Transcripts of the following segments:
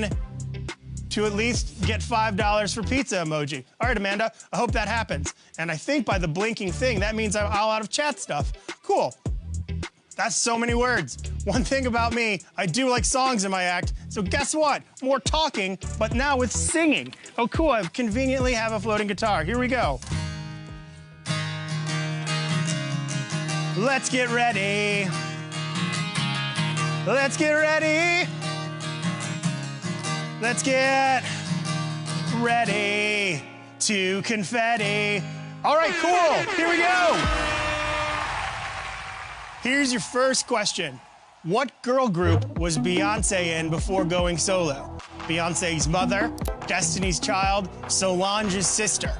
win to at least get $5 for pizza emoji. All right, Amanda, I hope that happens. And I think by the blinking thing, that means I'm all out of chat stuff. Cool. That's so many words. One thing about me, I do like songs in my act, so guess what? More talking, but now with singing. Oh, cool, I conveniently have a floating guitar. Here we go. Let's get ready. Let's get ready. Let's get ready to confetti. All right, cool, here we go. Here's your first question. What girl group was Beyonce in before going solo? Beyonce's mother, Destiny's Child, Solange's sister.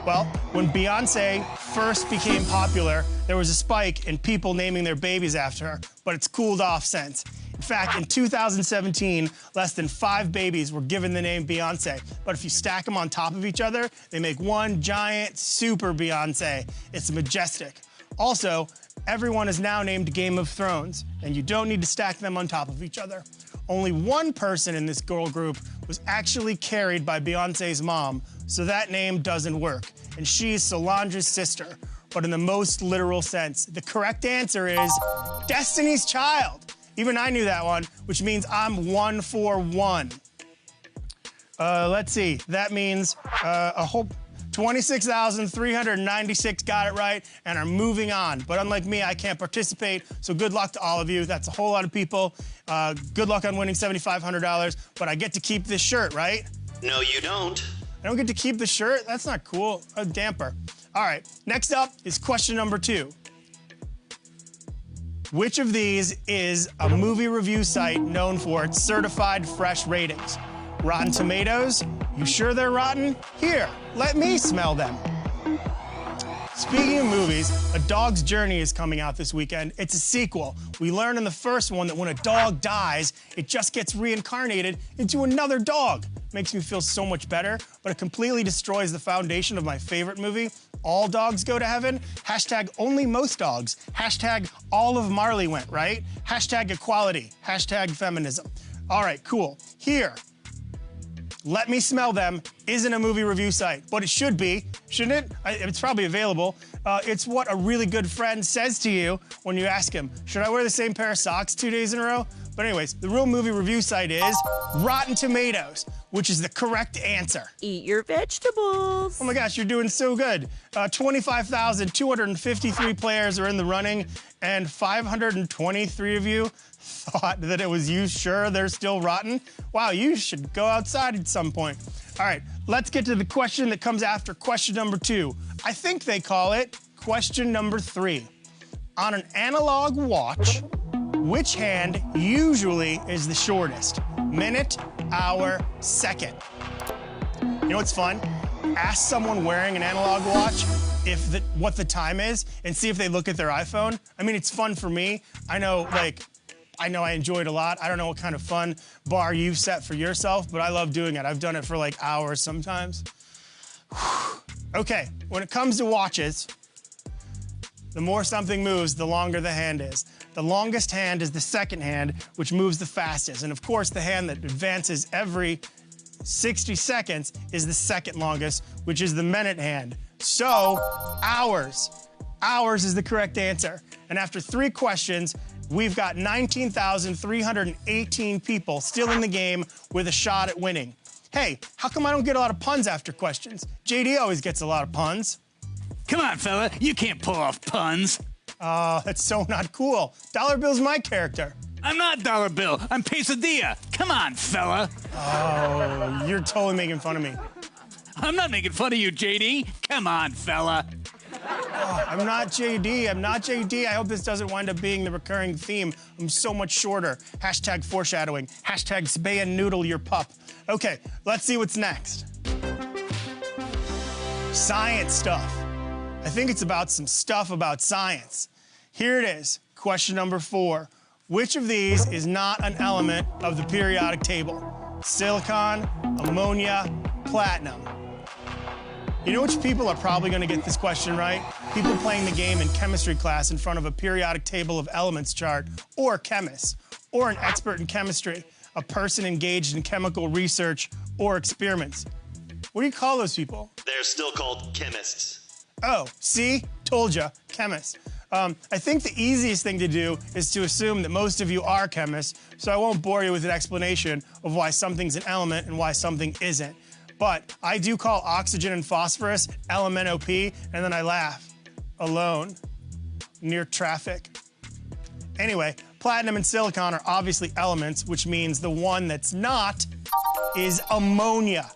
Well, when Beyonce first became popular, there was a spike in people naming their babies after her, but it's cooled off since. In fact, in 2017, less than 5 babies were given the name Beyonce. But if you stack them on top of each other, they make one giant super Beyonce. It's majestic. Also, everyone is now named Game of Thrones, and you don't need to stack them on top of each other. Only one person in this girl group was actually carried by Beyonce's mom, so that name doesn't work. And she's Solange's sister, but in the most literal sense. The correct answer is Destiny's Child. Even I knew that one, which means I'm 1 for 1. Let's see, that means a whole 26,396 got it right and are moving on. But unlike me, I can't participate, so good luck to all of you. That's a whole lot of people. Good luck on winning $7,500, but I get to keep this shirt, right? No, you don't. I don't get to keep the shirt? That's not cool. A damper. All right, next up is question number 2. Which of these is a movie review site known for its certified fresh ratings? Rotten Tomatoes? You sure they're rotten? Here, let me smell them. Speaking of movies, A Dog's Journey is coming out this weekend. It's a sequel. We learned in the first one that when a dog dies, it just gets reincarnated into another dog. Makes me feel so much better, but it completely destroys the foundation of my favorite movie, All Dogs Go to Heaven. Hashtag only most dogs. Hashtag all of Marley went, right? Hashtag equality. Hashtag feminism. All right, cool. Here, Let Me Smell Them isn't a movie review site, but it should be, shouldn't it? It's probably available. It's what a really good friend says to you when you ask him, should I wear the same pair of socks 2 days in a row? But anyways, the real movie review site is Rotten Tomatoes, which is the correct answer. Eat your vegetables. Oh my gosh, you're doing so good. 25,253 players are in the running, and 523 of you thought that it was you sure they're still rotten. Wow, you should go outside at some point. All right, let's get to the question that comes after question number 2. I think they call it question number 3. On an analog watch, which hand usually is the shortest? Minute, hour, second. You know what's fun? Ask someone wearing an analog watch what the time is and see if they look at their iPhone. I mean, it's fun for me. I know I enjoy it a lot. I don't know what kind of fun bar you've set for yourself, but I love doing it. I've done it for like hours sometimes. Okay, when it comes to watches, the more something moves, the longer the hand is. The longest hand is the second hand, which moves the fastest. And of course, the hand that advances every 60 seconds is the second longest, which is the minute hand. So, hours. Hours is the correct answer. And after 3 questions, we've got 19,318 people still in the game with a shot at winning. Hey, how come I don't get a lot of puns after questions? JD always gets a lot of puns. Come on, fella, you can't pull off puns. That's so not cool. Dollar Bill's my character. I'm not Dollar Bill, I'm Pesadilla. Come on, fella. Oh, you're totally making fun of me. I'm not making fun of you, JD. Come on, fella. Oh, I'm not JD, I'm not JD. I hope this doesn't wind up being the recurring theme. I'm so much shorter. Hashtag foreshadowing. Hashtag spay and noodle your pup. Okay, let's see what's next. Science stuff. I think it's about some stuff about science. Here it is, question number 4. Which of these is not an element of the periodic table? Silicon, ammonia, platinum. You know which people are probably going to get this question right? People playing the game in chemistry class in front of a periodic table of elements chart, or chemists, or an expert in chemistry. a person engaged in chemical research or experiments. What do you call those people? They're still called chemists. Oh, see? Told ya, chemists. I think the easiest thing to do is to assume that most of you are chemists, so I won't bore you with an explanation of why something's an element and why something isn't. But I do call oxygen and phosphorus LMNOP, and then I laugh. Alone. Near traffic. Anyway, platinum and silicon are obviously elements, which means the one that's not is ammonia.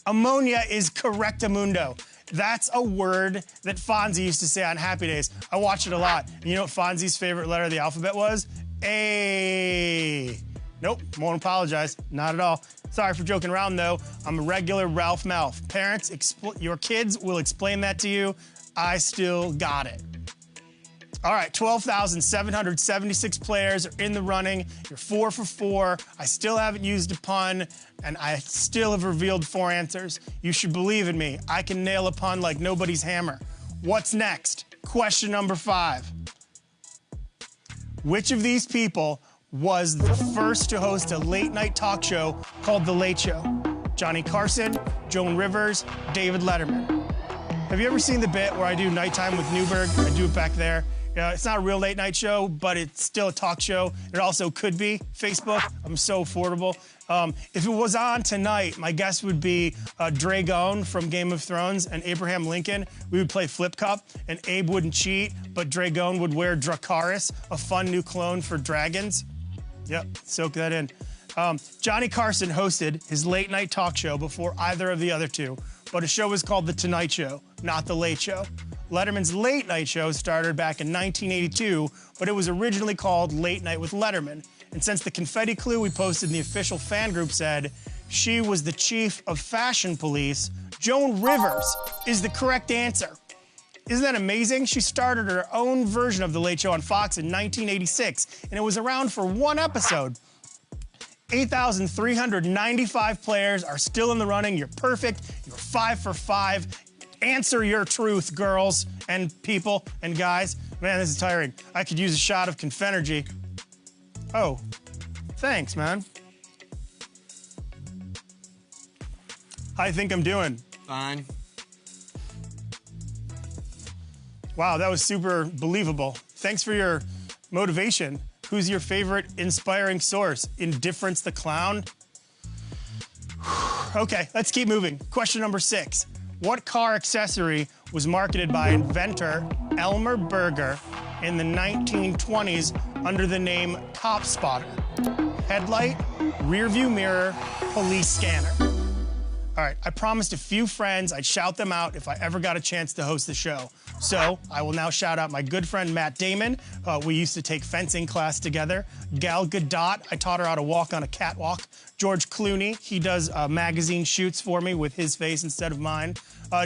Ammonia is correctamundo. That's a word that Fonzie used to say on Happy Days. I watched it a lot. And you know what Fonzie's favorite letter of the alphabet was? A. Nope, won't apologize. Not at all. Sorry for joking around, though. I'm a regular Ralph Malph. Parents, your kids will explain that to you. I still got it. All right, 12,776 players are in the running. You're 4 for 4. I still haven't used a pun, and I still have revealed 4 answers. You should believe in me. I can nail a pun like nobody's hammer. What's next? Question number 5. Which of these people was the first to host a late-night talk show called The Late Show? Johnny Carson, Joan Rivers, David Letterman. Have you ever seen the bit where I do Nighttime with Newberg? I do it back there. It's not a real late night show, but it's still a talk show. It also could be Facebook. I'm so affordable. If it was on tonight, my guess would be Dragon from Game of Thrones and Abraham Lincoln. We would play Flip Cup, and Abe wouldn't cheat, but Dragon would wear Dracarys, a fun new clone for dragons. Yep, soak that in. Johnny Carson hosted his late night talk show before either of the other two, but his show was called The Tonight Show, not The Late Show. Letterman's late night show started back in 1982, but it was originally called Late Night with Letterman. And since the confetti clue we posted in the official fan group said she was the chief of fashion police, Joan Rivers is the correct answer. Isn't that amazing? She started her own version of The Late Show on Fox in 1986, and it was around for 1 episode. 8,395 players are still in the running. You're perfect. You're 5 for 5. Answer your truth, girls and people and guys. Man, this is tiring. I could use a shot of Confenergy. Oh, thanks, man. How do you think I'm doing? Fine. Wow, that was super believable. Thanks for your motivation. Who's your favorite inspiring source? Indifference the Clown? Okay, let's keep moving. Question number 6. What car accessory was marketed by inventor Elmer Berger in the 1920s under the name Cop Spotter? Headlight, rear view mirror, police scanner. All right, I promised a few friends I'd shout them out if I ever got a chance to host the show. So I will now shout out my good friend Matt Damon. We used to take fencing class together. Gal Gadot, I taught her how to walk on a catwalk. George Clooney, he does magazine shoots for me with his face instead of mine.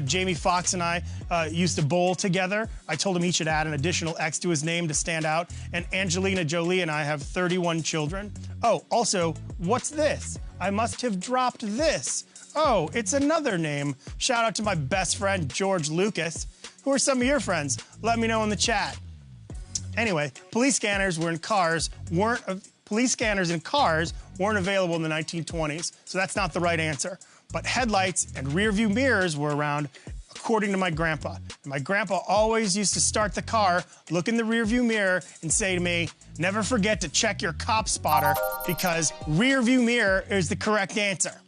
Jamie Foxx and I used to bowl together. I told him he should add an additional X to his name to stand out. And Angelina Jolie and I have 31 children. Oh, also, what's this? I must have dropped this. Oh, it's another name. Shout out to my best friend, George Lucas. Who are some of your friends? Let me know in the chat. Anyway, police scanners in cars weren't available in the 1920s, so that's not the right answer. But headlights and rear view mirrors were around, according to my grandpa. And my grandpa always used to start the car, look in the rear view mirror, and say to me, never forget to check your cop spotter because rear view mirror is the correct answer.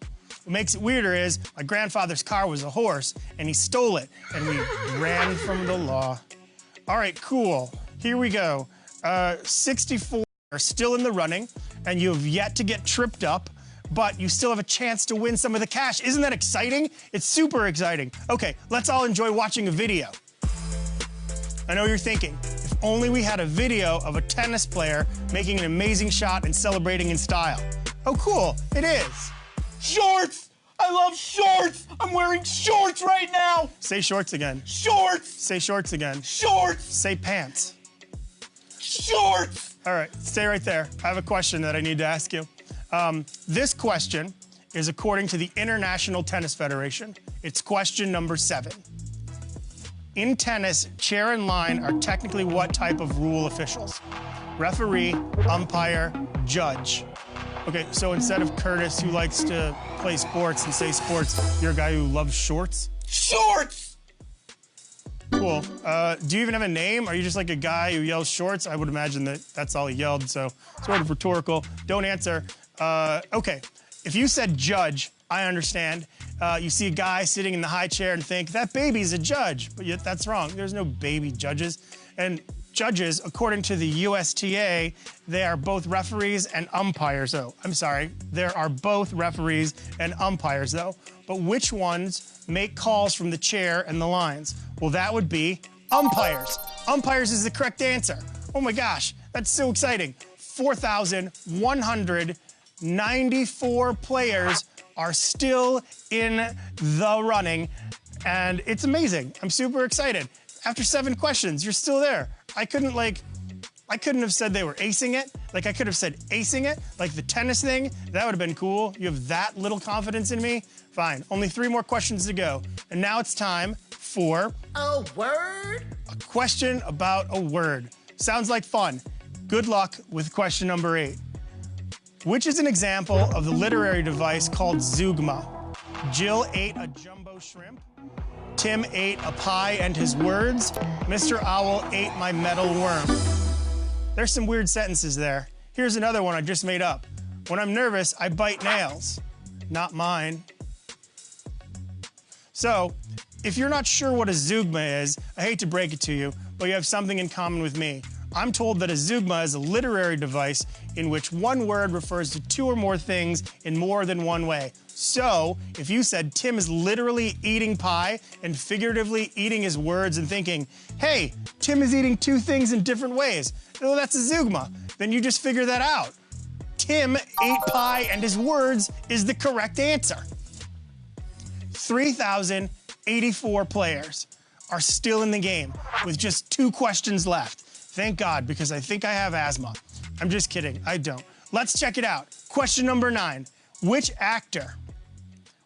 What makes it weirder is my grandfather's car was a horse, and he stole it, and we ran from the law. All right, cool. Here we go. 64 are still in the running, and you have yet to get tripped up, but you still have a chance to win some of the cash. Isn't that exciting? It's super exciting. Okay, let's all enjoy watching a video. I know you're thinking, if only we had a video of a tennis player making an amazing shot and celebrating in style. Oh, cool, it is. Shorts! I love shorts! I'm wearing shorts right now! Say shorts again. Shorts! Say shorts again. Shorts! Say pants. Shorts! All right, stay right there. I have a question that I need to ask you. This question is according to the International Tennis Federation. It's question number 7. In tennis, chair and line are technically what type of rule officials? Referee, umpire, judge. Okay, so instead of Curtis, who likes to play sports and say sports, you're a guy who loves shorts? Shorts! Cool. Do you even have a name? Are you just like a guy who yells shorts? I would imagine that that's all he yelled, so sort of rhetorical. Don't answer. Okay, if you said judge, I understand. You see a guy sitting in the high chair and think, that baby's a judge, but yet that's wrong. There's no baby judges. And judges, according to the USTA, they are both referees and umpires, though. I'm sorry, there are both referees and umpires, though. But which ones make calls from the chair and the lines? Well, that would be umpires. Umpires is the correct answer. Oh my gosh, that's so exciting. 4,194 players are still in the running, and it's amazing. I'm super excited. After 7 questions, you're still there. I couldn't have said they were acing it. Like, I could have said acing it, like the tennis thing. That would have been cool. You have that little confidence in me? Fine, only 3 more questions to go. And now it's time for A word? a question about a word. Sounds like fun. Good luck with question number 8. Which is an example of the literary device called zeugma? Jill ate a jumbo shrimp. Tim ate a pie and his words. Mr. Owl ate my metal worm. There's some weird sentences there. Here's another one I just made up. When I'm nervous, I bite nails. Not mine. So, if you're not sure what a zeugma is, I hate to break it to you, but you have something in common with me. I'm told that a zeugma is a literary device in which one word refers to 2 or more things in more than one way. So, if you said Tim is literally eating pie and figuratively eating his words and thinking, hey, Tim is eating 2 things in different ways, well, that's a zeugma. Then you just figure that out. Tim ate pie and his words is the correct answer. 3,084 players are still in the game with just 2 questions left. Thank God, because I think I have asthma. I'm just kidding, I don't. Let's check it out. Question number 9. Which actor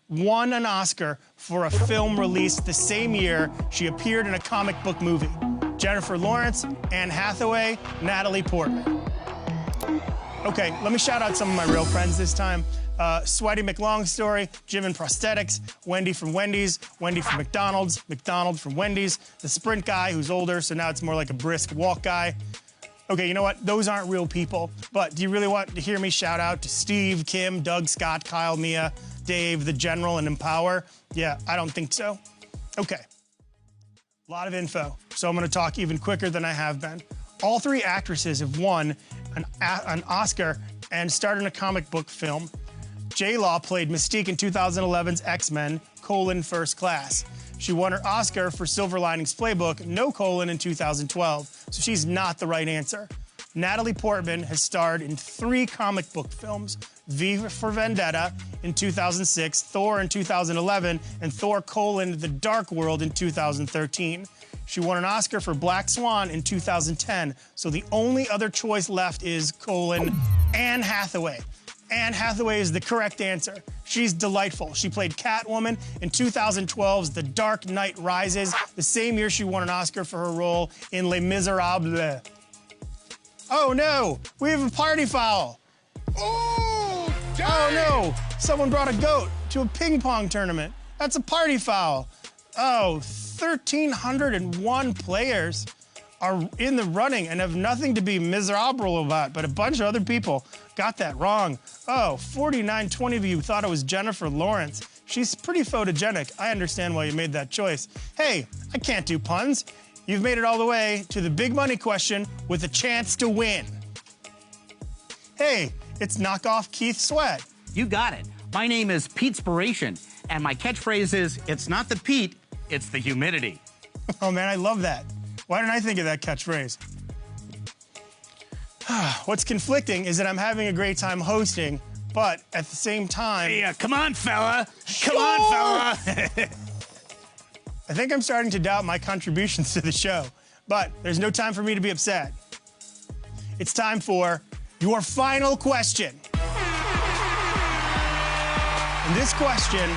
won an Oscar for a film released the same year she appeared in a comic book movie? Jennifer Lawrence, Anne Hathaway, Natalie Portman. Okay, let me shout out some of my real friends this time. Sweaty McLongstory, Jim in Prosthetics, Wendy from Wendy's, Wendy from McDonald's, McDonald from Wendy's, the Sprint guy who's older, so now it's more like a brisk walk guy. Okay, you know what? Those aren't real people, but do you really want to hear me shout out to Steve, Kim, Doug, Scott, Kyle, Mia, Dave, the General, and Empower? Yeah, I don't think so. Okay. A lot of info, so I'm gonna talk even quicker than I have been. All 3 actresses have won an Oscar and starred in a comic book film. J-Law played Mystique in 2011's X-Men, First Class. She won her Oscar for Silver Linings Playbook, in 2012, so she's not the right answer. Natalie Portman has starred in 3 comic book films, V for Vendetta in 2006, Thor in 2011, and Thor: The Dark World in 2013. She won an Oscar for Black Swan in 2010, so the only other choice left is Anne Hathaway. Anne Hathaway is the correct answer. She's delightful. She played Catwoman in 2012's The Dark Knight Rises, the same year she won an Oscar for her role in Les Miserables. Oh no, we have a party foul. Oh, dang! Oh no, someone brought a goat to a ping pong tournament. That's a party foul. Oh, 1,301 players are in the running and have nothing to be miserable about, but a bunch of other people got that wrong. Oh, 49-20 of you thought it was Jennifer Lawrence. She's pretty photogenic. I understand why you made that choice. Hey, I can't do puns. You've made it all the way to the big money question with a chance to win. Hey, it's knockoff Keith Sweat. You got it. My name is Pete'spiration, and my catchphrase is, it's not the peat, it's the humidity. Oh man, I love that. Why didn't I think of that catchphrase? What's conflicting is that I'm having a great time hosting, but at the same time... Hey, come on, fella. Come on, fella. I think I'm starting to doubt my contributions to the show, but there's no time for me to be upset. It's time for your final question. And this question...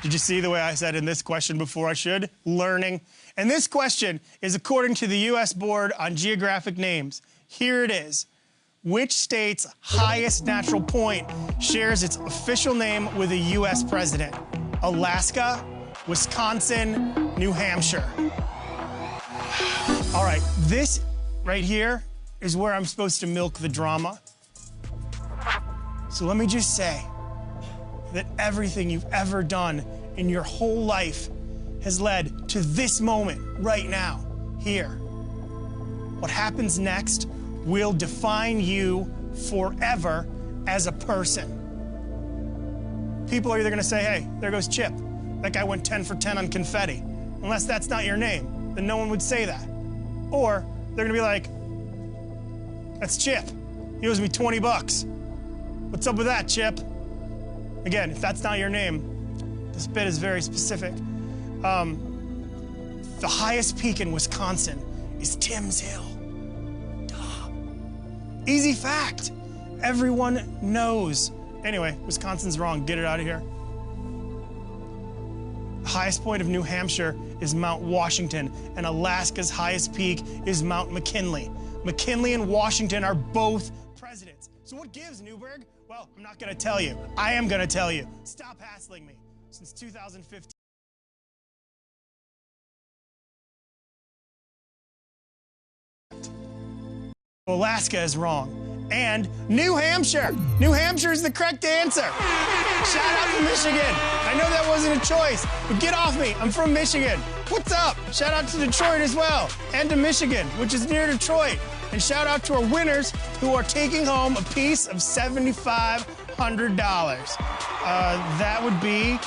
Did you see the way I said in this question before I should? Learning. And this question is according to the U.S. Board on Geographic Names. Here it is. Which state's highest natural point shares its official name with a U.S. president? Alaska, Wisconsin, New Hampshire. All right, this right here is where I'm supposed to milk the drama. So let me just say that everything you've ever done in your whole life has led to this moment right now, here. What happens next will define you forever as a person. People are either gonna say, hey, there goes Chip. That guy went 10 for 10 on confetti. Unless that's not your name, then no one would say that. Or they're gonna be like, that's Chip. He owes me 20 bucks. What's up with that, Chip? Again, if that's not your name, this bit is very specific. The highest peak in Wisconsin is Timms Hill. Duh. Easy fact. Everyone knows. Anyway, Wisconsin's wrong. Get it out of here. The highest point of New Hampshire is Mount Washington, and Alaska's highest peak is Mount McKinley. McKinley and Washington are both presidents. So what gives, Newberg? Well, I'm not gonna tell you. I am gonna tell you. Stop hassling me. Since 2015. Alaska is wrong. And New Hampshire. New Hampshire is the correct answer. Shout out to Michigan. I know that wasn't a choice, but get off me. I'm from Michigan. What's up? Shout out to Detroit as well, and to Michigan, which is near Detroit. And shout out to our winners who are taking home a piece of $7,500. That would be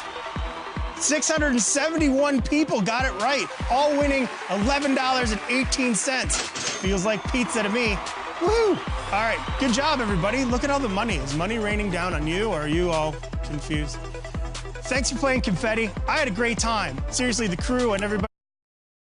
671 people got it right, all winning $11.18. Feels like pizza to me. Woo! All right, good job, everybody. Look at all the money. Is money raining down on you, or are you all confused? Thanks for playing Confetti. I had a great time. Seriously, the crew and everybody.